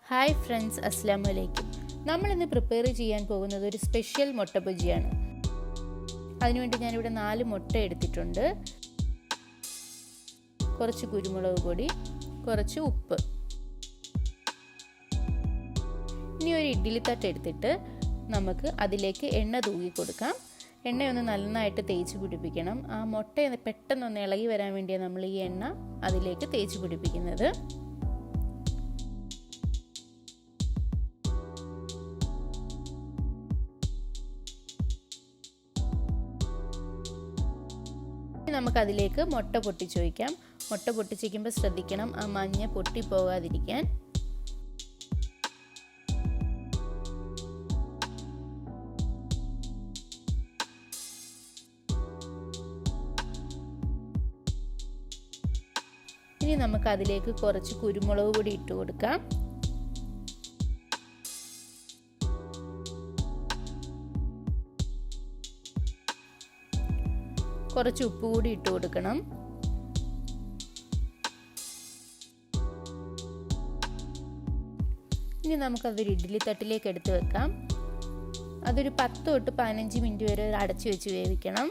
Hi friends, അസ്സലാമു അലൈക്കും. നമ്മളിന്ന് പ്രിപ്പയർ ചെയ്യാൻ പോകുന്നത് ഒരു സ്പെഷ്യൽ മുട്ട ബജിയാണ്. അതിനുവേണ്ടി ഞാനിവിടെ 4 മുട്ട എടുത്തിട്ടുണ്ട്, കുറച്ച് കുരുമുളക് പൊടി, കുറച്ച് ഉപ്പ്. ഇനി ഒരു ഇഡ്ഡലി തട്ട് എടുത്തിട്ട് നമുക്ക് അതിലേക്ക് എണ്ണ തൂക്കി കൊടുക്കാം. എണ്ണയൊന്ന് നന്നായിട്ട് തേച്ച് പിടിപ്പിക്കണം. ആ മുട്ട പെട്ടെന്നൊന്ന് ഇളകി വരാൻ വേണ്ടിയാണ് നമ്മൾ ഈ എണ്ണ അതിലേക്ക് തേച്ച് പിടിപ്പിക്കുന്നത്. നമുക്കതിലേക്ക് മുട്ട പൊട്ടിച്ച് വയ്ക്കാം. മുട്ട പൊട്ടിച്ചിരിക്കുമ്പോൾ ശ്രദ്ധിക്കണം, ആ മഞ്ഞ പൊട്ടിപ്പോകാതിരിക്കാൻ. ഇനി നമുക്കതിലേക്ക് കുറച്ച് കുരുമുളക് പൊടി ഇട്ട് കൊടുക്കാം. കുറച്ച് ഉപ്പ് കൂടി ഇട്ട് കൊടുക്കണം. ഇനി നമുക്കതൊരു ഇഡ്ഡലി തട്ടിലേക്ക് എടുത്ത് വെക്കാം. അതൊരു 10 തൊട്ട് 15 മിനിറ്റ് വരെ അടച്ചു വെച്ച് വേവിക്കണം.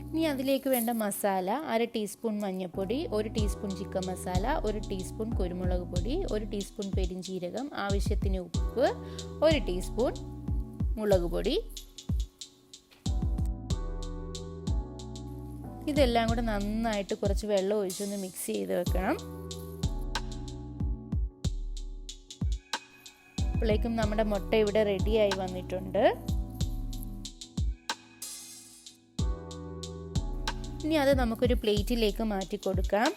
ഇനി അതിലേക്ക് വേണ്ട മസാല: 1/2 ടീസ്പൂൺ മഞ്ഞൾപ്പൊടി, 1 ടീസ്പൂൺ ചിക്കൻ മസാല, 1 ടീസ്പൂൺ കുരുമുളക് പൊടി, 1 ടീസ്പൂൺ പെരുംജീരകം, ആവശ്യത്തിന് ഉപ്പ്, 1 ടീസ്പൂൺ മുളക് പൊടി. ഇതെല്ലാം കൂടെ നന്നായിട്ട് കുറച്ച് വെള്ളം ഒഴിച്ചൊന്ന് മിക്സ് ചെയ്ത് വെക്കണം. അപ്പോഴേക്കും നമ്മുടെ മുട്ട ഇവിടെ റെഡിയായി വന്നിട്ടുണ്ട്. ഇനി അത് നമുക്കൊരു പ്ലേറ്റിലേക്ക് മാറ്റി കൊടുക്കാം.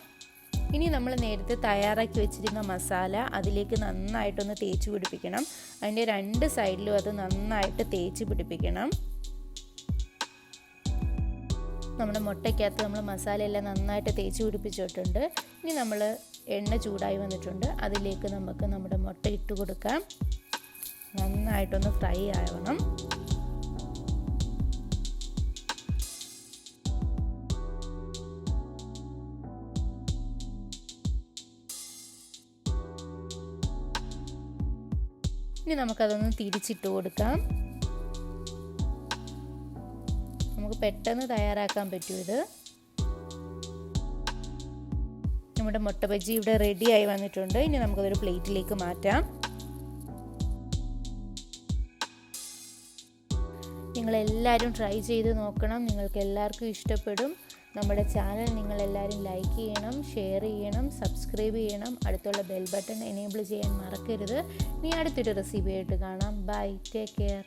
ഇനി നമ്മൾ നേരത്തെ തയ്യാറാക്കി വെച്ചിരുന്ന മസാല അതിലേക്ക് നന്നായിട്ടൊന്ന് തേച്ച് പിടിപ്പിക്കണം. അതിൻ്റെ 2 സൈഡിലും അത് നന്നായിട്ട് തേച്ച് പിടിപ്പിക്കണം. നമ്മുടെ മുട്ടയ്ക്കകത്ത് നമ്മൾ മസാലയെല്ലാം നന്നായിട്ട് തേച്ച് പിടിപ്പിച്ചിട്ടുണ്ട്. ഇനി നമ്മൾ എണ്ണ ചൂടായി വന്നിട്ടുണ്ട്, അതിലേക്ക് നമുക്ക് നമ്മുടെ മുട്ട ഇട്ട് കൊടുക്കാം. നന്നായിട്ടൊന്ന് ഫ്രൈ ആവണം. ഇനി നമുക്കതൊന്ന് തിരിച്ചിട്ട് കൊടുക്കാം. നമുക്ക് പെട്ടെന്ന് തയ്യാറാക്കാൻ പറ്റും ഇത്. നമ്മുടെ മുട്ട ബജ്ജി ഇവിടെ റെഡിയായി വന്നിട്ടുണ്ട്. ഇനി നമുക്കതൊരു പ്ലേറ്റിലേക്ക് മാറ്റാം. നിങ്ങളെല്ലാവരും ട്രൈ ചെയ്ത് നോക്കണം, നിങ്ങൾക്ക് എല്ലാവർക്കും ഇഷ്ടപ്പെടും. നമ്മുടെ ചാനൽ നിങ്ങളെല്ലാവരും ലൈക്ക് ചെയ്യണം, ഷെയർ ചെയ്യണം, സബ്സ്ക്രൈബ് ചെയ്യണം. അടുത്തുള്ള ബെൽ ബട്ടൺ എനേബിൾ ചെയ്യാൻ മറക്കരുത്. ഇനി അടുത്തൊരു റെസിപ്പി ആയിട്ട് കാണാം. Bye, take care.